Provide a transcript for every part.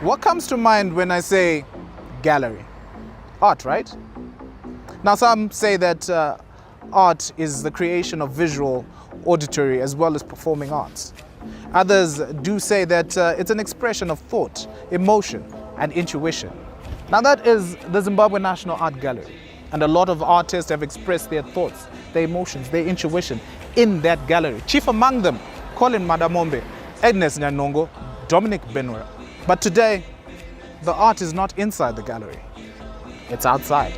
What comes to mind when I say gallery? Art, right? Now some say that art is the creation of visual, auditory, as well as performing arts. Others do say that it's an expression of thought, emotion, and intuition. Now that is the Zimbabwe National Art Gallery, and a lot of artists have expressed their thoughts, their emotions, their intuition in that gallery. Chief among them, Colin Madamombe, Agnes Nyanongo, Dominic Benwera. But today, the art is not inside the gallery, it's outside.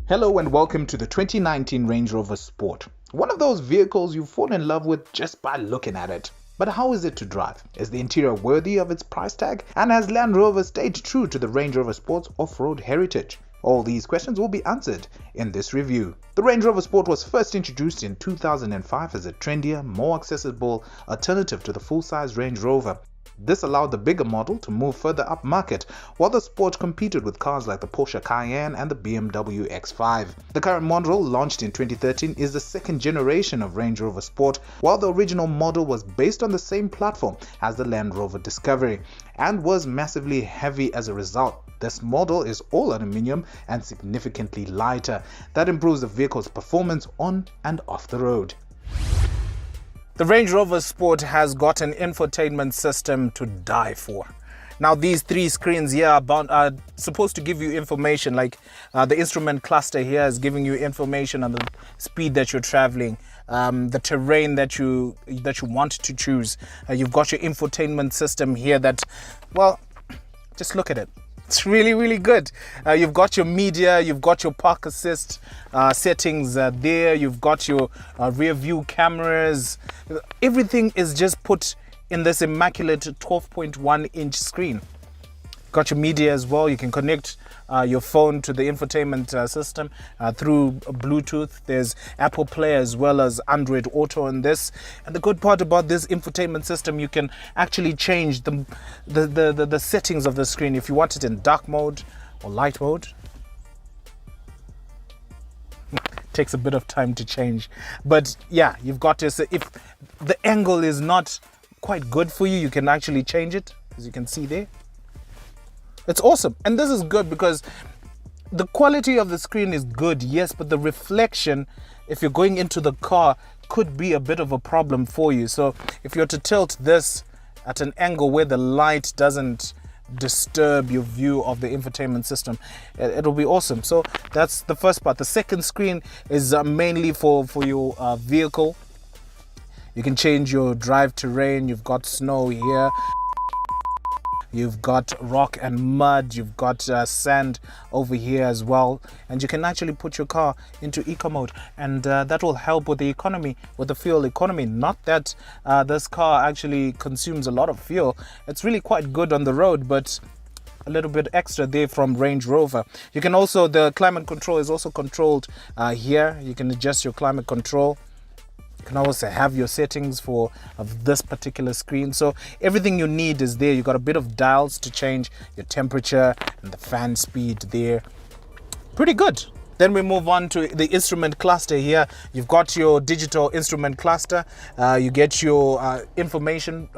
Hello and welcome to the 2019 Range Rover Sport. One of those vehicles you fall in love with just by looking at it. But how is it to drive? Is the interior worthy of its price tag? And has Land Rover stayed true to the Range Rover Sport's off-road heritage? All these questions will be answered in this review. The Range Rover Sport was first introduced in 2005 as a trendier, more accessible alternative to the full-size Range Rover. This allowed the bigger model to move further up market, while the Sport competed with cars like the Porsche Cayenne and the BMW X5. The current model, launched in 2013, is the second generation of Range Rover Sport, while the original model was based on the same platform as the Land Rover Discovery, and was massively heavy as a result. This model is all aluminium and significantly lighter. That improves the vehicle's performance on and off the road. The Range Rover Sport has got an infotainment system to die for. Now these three screens here are supposed to give you information, like the instrument cluster here is giving you information on the speed that you're traveling, the terrain that you want to choose. You've got your infotainment system here that, well, just look at it. It's really good. You've got your media, you've got your park assist settings there, you've got your rear view cameras. Everything is just put in this immaculate 12.1 inch screen. Got your media as well. You can connect your phone to the infotainment system through Bluetooth. There's Apple Play as well as Android Auto on this. And the good part about this infotainment system, you can actually change the settings of the screen if you want it in dark mode or light mode. Takes a bit of time to change, but yeah, you've got this. If the angle is not quite good for you, you can actually change it, as you can see there. It's awesome. And this is good because the quality of the screen is good, yes, but the reflection, if you're going into the car, could be a bit of a problem for you. So if you're to tilt this at an angle where the light doesn't disturb your view of the infotainment system, it'll be awesome. So that's the first part. The second screen is mainly for your vehicle. You can change your drive terrain. You've got snow here. You've got rock and mud, you've got sand over here as well. And you can actually put your car into eco mode, and that will help with the economy, with the fuel economy. Not that this car actually consumes a lot of fuel. It's really quite good on the road, but a little bit extra there from Range Rover. You can also, the climate control is also controlled here. You can adjust your climate control. You can also have your settings for this particular screen. So everything you need is there. You've got a bit of dials to change your temperature and the fan speed there. Pretty good. Then we move on to the instrument cluster here. You've got your digital instrument cluster. You get your information,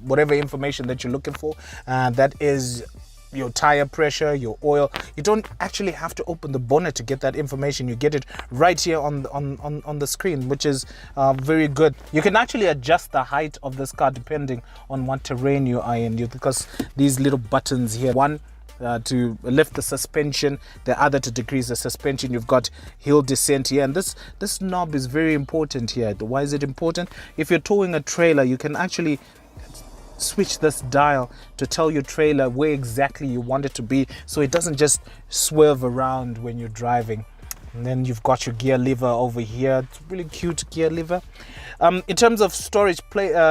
whatever information that you're looking for. That is your tire pressure, your oil. You don't actually have to open the bonnet to get that information. You get it right here on the screen, which is very good. You can actually adjust the height of this car depending on what terrain you are in, because these little buttons here, one to lift the suspension, the other to decrease the suspension. You've got hill descent here, and this knob is very important here. Why is it important? If you're towing a trailer, you can actually switch this dial to tell your trailer where exactly you want it to be, so it doesn't just swerve around when you're driving. And then you've got your gear lever over here. It's really cute gear lever. In terms of storage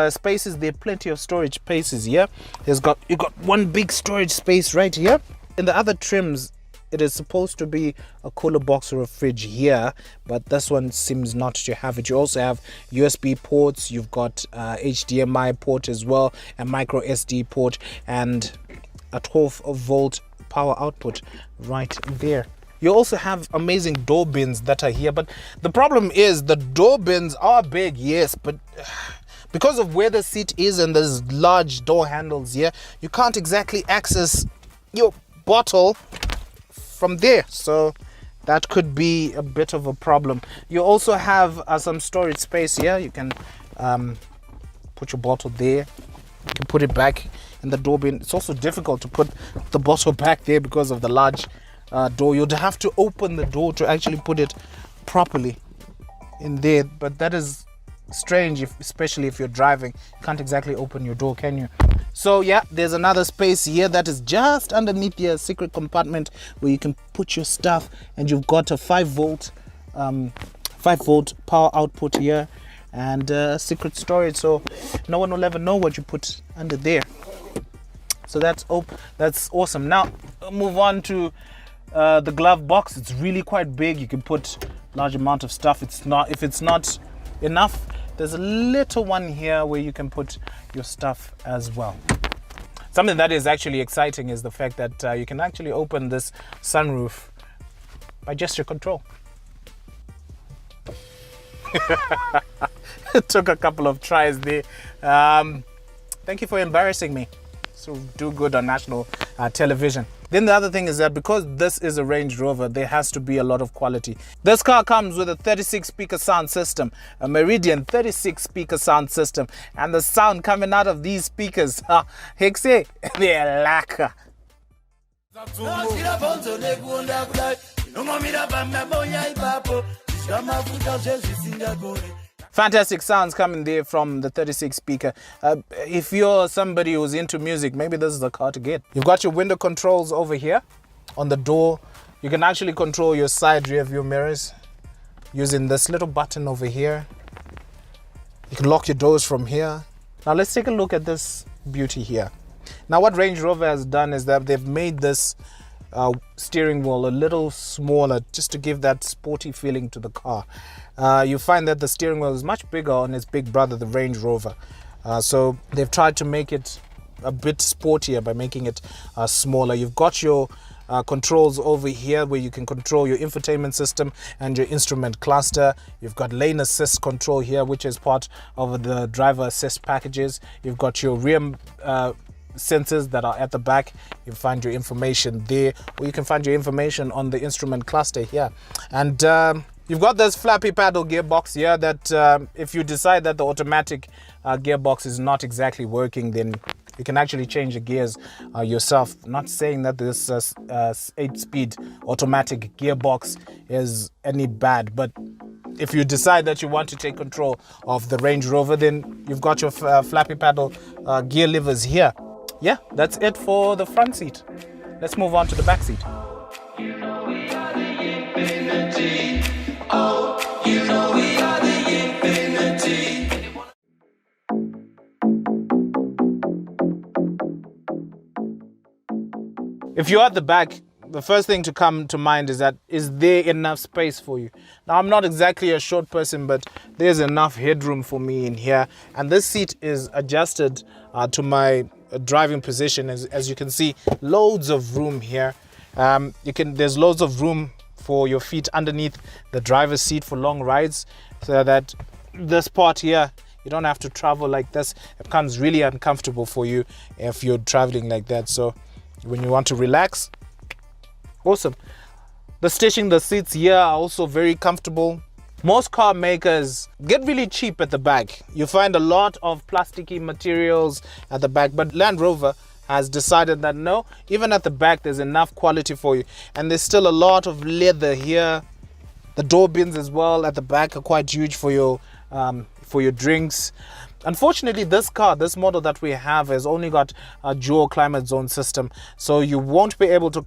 spaces, there are plenty of storage spaces here. You've got one big storage space right here. In the other trims, it is supposed to be a cooler box or a fridge here, but this one seems not to have it. You also have USB ports, you've got HDMI port as well, a micro SD port, and a 12-volt power output right there. You also have amazing door bins that are here, but the problem is the door bins are big, yes, but because of where the seat is and there's large door handles here, you can't exactly access your bottle from there, so that could be a bit of a problem. You also have some storage space here. You can put your bottle there, you can put it back in the door bin. It's also difficult to put the bottle back there because of the large door. You'd have to open the door to actually put it properly in there, but that is strange, especially if you're driving. You can't exactly open your door, can you? So yeah, there's another space here that is just underneath your secret compartment where you can put your stuff, and you've got a 5-volt power output here, and secret storage, so no one will ever know what you put under there. So that's awesome. Now move on to the glove box. It's really quite big. You can put large amount of stuff. If it's not enough, there's a little one here where you can put your stuff as well. Something that is actually exciting is the fact that you can actually open this sunroof by gesture control. It took a couple of tries there. Thank you for embarrassing me. So do good on national television. Then the other thing is that because this is a Range Rover, there has to be a lot of quality. This car comes with a 36-speaker sound system, a Meridian 36-speaker sound system, and the sound coming out of these speakers, Hexe, they're lacquer. Fantastic sounds coming there from the 36 speaker. If you're somebody who's into music, maybe this is the car to get. You've got your window controls over here on the door. You can actually control your side rear view mirrors using this little button over here. You can lock your doors from here. Now let's take a look at this beauty here. Now what Range Rover has done is that they've made this steering wheel a little smaller just to give that sporty feeling to the car. You find that the steering wheel is much bigger on its big brother, the Range Rover. So they've tried to make it a bit sportier by making it smaller. You've got your controls over here where you can control your infotainment system and your instrument cluster. You've got lane assist control here, which is part of the driver assist packages. You've got your rear sensors that are at the back. You find your information there, or you can find your information on the instrument cluster here. And you've got this flappy paddle gearbox here that if you decide that the automatic gearbox is not exactly working, then you can actually change the gears yourself. Not saying that this 8-speed automatic gearbox is any bad, but if you decide that you want to take control of the Range Rover, then you've got your flappy paddle gear levers here. Yeah, that's it for the front seat. Let's move on to the back seat. You know we are the infinity. Oh, you know we are the infinity. If you're at the back, the first thing to come to mind is that, is there enough space for you? Now, I'm not exactly a short person, but there's enough headroom for me in here. And this seat is adjusted to my driving position. As you can see, loads of room here. There's loads of room for your feet underneath the driver's seat for long rides, so that this part here, you don't have to travel like this. It becomes really uncomfortable for you if you're traveling like that. So when you want to relax, awesome. The seats here are also very comfortable. Most car makers get really cheap at the back. You find a lot of plasticky materials at the back, but Land Rover has decided that no, even at the back there's enough quality for you. And there's still a lot of leather here. The door bins as well at the back are quite huge for your drinks. Unfortunately, this model that we have has only got a dual climate zone system, so you won't be able to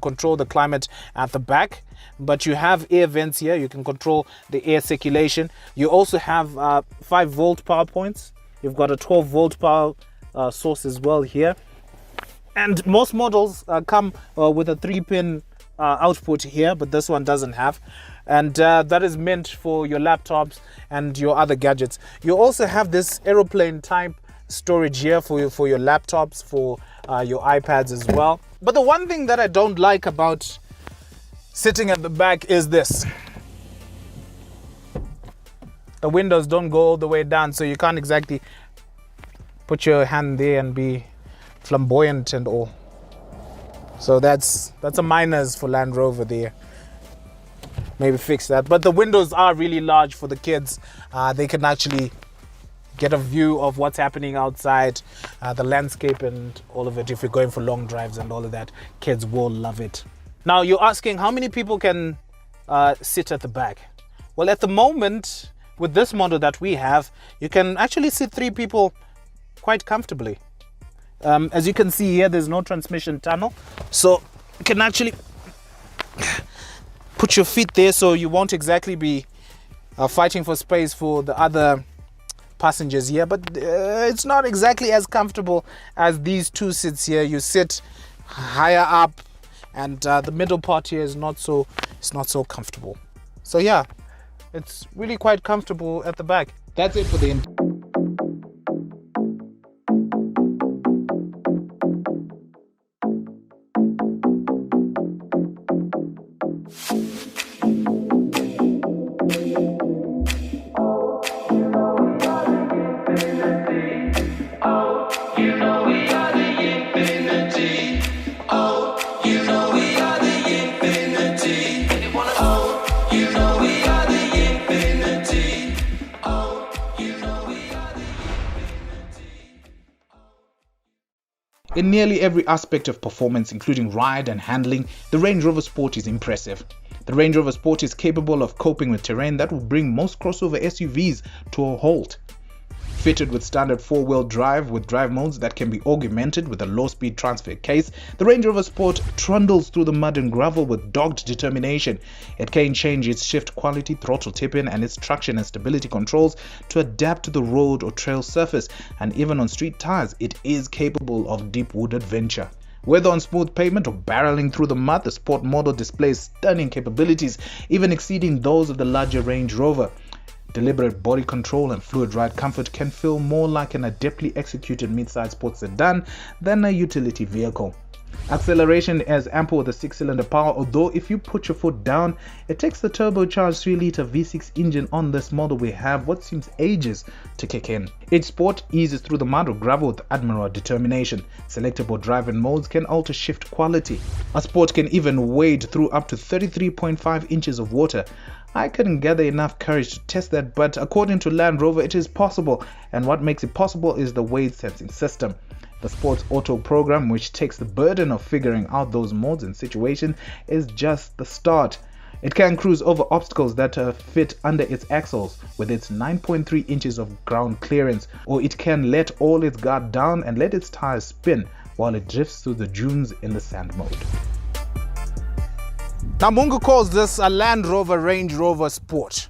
control the climate at the back. But you have air vents here. You can control the air circulation. You also have 5-volt power points. You've got a 12-volt power source as well here. And most models come with a 3-pin output here, but this one doesn't have. And that is meant for your laptops and your other gadgets. You also have this aeroplane type storage here for your laptops, for your iPads as well. But the one thing that I don't like about sitting at the back is this. The windows don't go all the way down, so you can't exactly put your hand there and be flamboyant and all. So that's a minus for Land Rover there. Maybe fix that. But the windows are really large for the kids. They can actually get a view of what's happening outside, the landscape and all of it. If you're going for long drives and all of that, kids will love it. Now you're asking how many people can sit at the back. Well, at the moment, with this model that we have, you can actually sit 3 people quite comfortably. As you can see here, there's no transmission tunnel, so you can actually put your feet there, so you won't exactly be fighting for space for the other passengers here. But it's not exactly as comfortable as these 2 seats here. You sit higher up, and the middle part here is not so comfortable. So yeah, it's really quite comfortable at the back. That's it for the In nearly every aspect of performance, including ride and handling, the Range Rover Sport is impressive. The Range Rover Sport is capable of coping with terrain that will bring most crossover SUVs to a halt. Fitted with standard 4-wheel drive with drive modes that can be augmented with a low-speed transfer case, the Range Rover Sport trundles through the mud and gravel with dogged determination. It can change its shift quality, throttle tip-in, and its traction and stability controls to adapt to the road or trail surface, and even on street tires, it is capable of deep wood adventure. Whether on smooth pavement or barreling through the mud, the Sport model displays stunning capabilities, even exceeding those of the larger Range Rover. Deliberate body control and fluid ride comfort can feel more like an adeptly executed mid-size sports sedan than a utility vehicle. Acceleration is ample with a 6-cylinder power, although if you put your foot down, it takes the turbocharged 3-litre V6 engine on this model we have what seems ages to kick in. Each Sport eases through the mud or gravel with admirable determination. Selectable driving modes can alter shift quality. A Sport can even wade through up to 33.5 inches of water. I couldn't gather enough courage to test that, but according to Land Rover, it is possible, and what makes it possible is the weight sensing system. The Sport's auto program, which takes the burden of figuring out those modes and situations, is just the start. It can cruise over obstacles that fit under its axles with its 9.3 inches of ground clearance, or it can let all its guard down and let its tires spin while it drifts through the dunes in the sand mode. Now Mungu calls this a Land Rover Range Rover Sport.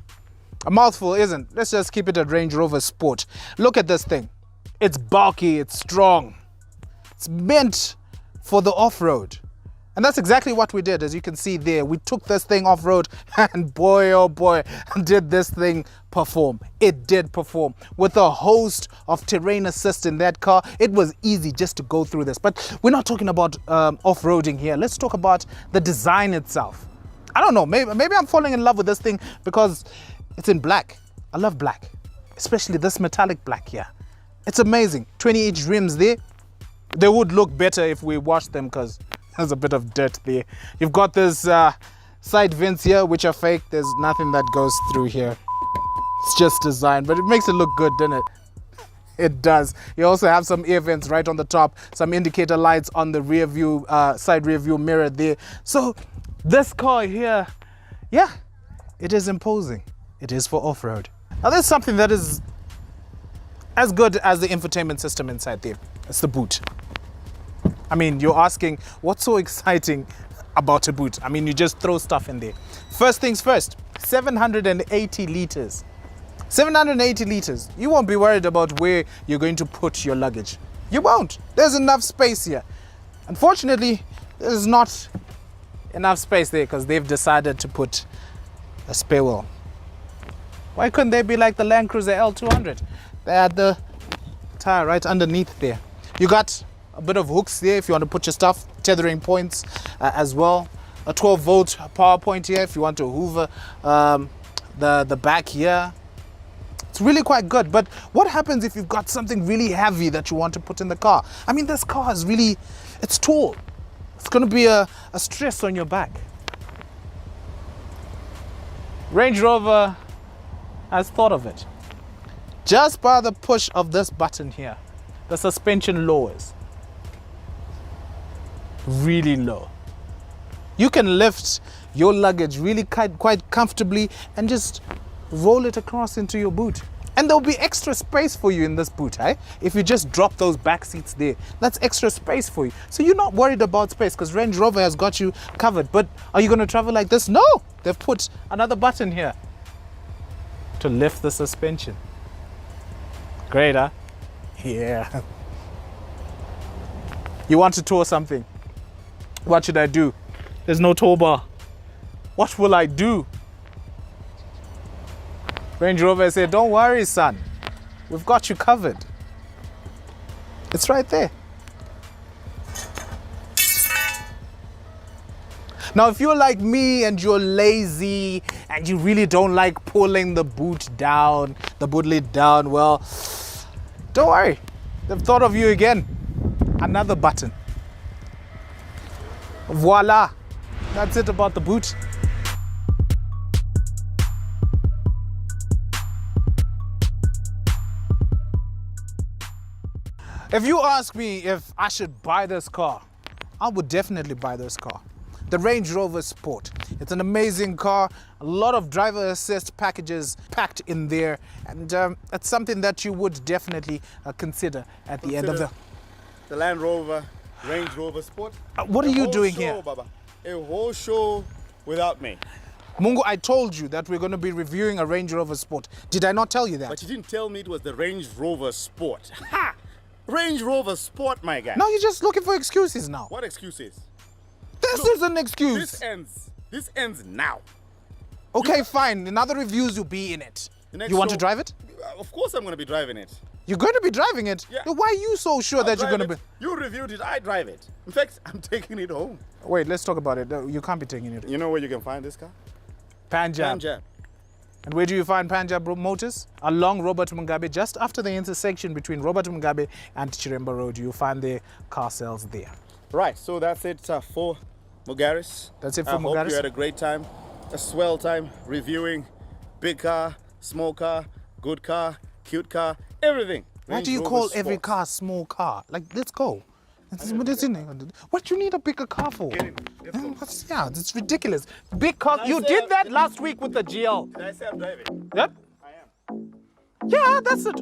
A mouthful, isn't? Let's just keep it a Range Rover Sport. Look at this thing. It's bulky, it's strong. It's meant for the off-road. And that's exactly what we did, as you can see there. We took this thing off-road and boy, oh boy, did this thing perform. It did perform. With a host of terrain assist in that car, it was easy just to go through this. But we're not talking about off-roading here. Let's talk about the design itself. I don't know, maybe I'm falling in love with this thing because it's in black. I love black, especially this metallic black here. It's amazing. 20-inch rims there. They would look better if we washed them because there's a bit of dirt there. You've got this side vents here, which are fake. There's nothing that goes through here. It's just design, but it makes it look good, doesn't it? It does. You also have some air vents right on the top, some indicator lights on the rear view, side rear view mirror there. So this car here, yeah, it is imposing. It is for off-road. Now there's something that is as good as the infotainment system inside there. It's the boot. I mean, you're asking, what's so exciting about a boot? I mean, you just throw stuff in there. First things first, 780 liters. 780 liters. You won't be worried about where you're going to put your luggage. You won't. There's enough space here. Unfortunately, there's not enough space there because they've decided to put a spare wheel. Why couldn't they be like the Land Cruiser L200? They had the tire right underneath there. You got a bit of hooks there if you want to put your stuff, tethering points as well. A 12-volt power point here if you want to hoover the back here. It's really quite good. But what happens if you've got something really heavy that you want to put in the car? I mean, this car is really, it's tall. It's going to be a stress on your back. Range Rover has thought of it. Just by the push of this button here, the suspension lowers really low. You can lift your luggage really quite comfortably and just roll it across into your boot. And there'll be extra space for you in this boot, eh? If you just drop those back seats there, that's extra space for you. So you're not worried about space because Range Rover has got you covered. But are you going to travel like this? No! They've put another button here to lift the suspension. Great, huh? Yeah. You want to tow something? What should I do? There's no tow bar. What will I do? Range Rover said, don't worry, son. We've got you covered. It's right there. Now, if you're like me and you're lazy and you really don't like pulling the boot down, the boot lid down, well, don't worry. They've thought of you again. Another button. Voila. That's it about the boot. If you ask me if I should buy this car, I would definitely buy this car. The Range Rover Sport. It's an amazing car, a lot of driver assist packages packed in there, and it's something that you would definitely consider at the end of the Land Rover Range Rover Sport. What are you doing here? Baba. A whole show without me. Mungu, I told you that we're going to be reviewing a Range Rover Sport. Did I not tell you that? But you didn't tell me it was the Range Rover Sport. Ha! Range Rover Sport, my guy. Now you're just looking for excuses now. What excuses? This is an excuse. This ends now. Okay, fine. In other reviews, you'll be in it. You want to drive it? Of course I'm going to be driving it. You're going to be driving it? Yeah. Why are you so sure that you're going to be... You reviewed it, I drive it. In fact, I'm taking it home. Wait, let's talk about it. You can't be taking it. You know where you can find this car? Punjab. Punjab. And where do you find Punjab Motors? Along Robert Mugabe, just after the intersection between Robert Mugabe and Chiremba Road. You'll find their car sales there. Right, so that's it for Mugaris. That's it for Mugaris. I hope you had a great time, a swell time reviewing big car, small car, good car, cute car, everything. Why do you call every car small car? Like, let's go. What do you need a bigger car for? Yeah, it's ridiculous. Big car. You did that last week with the GL. Did I say I'm driving? Yep. I am. Yeah, that's it.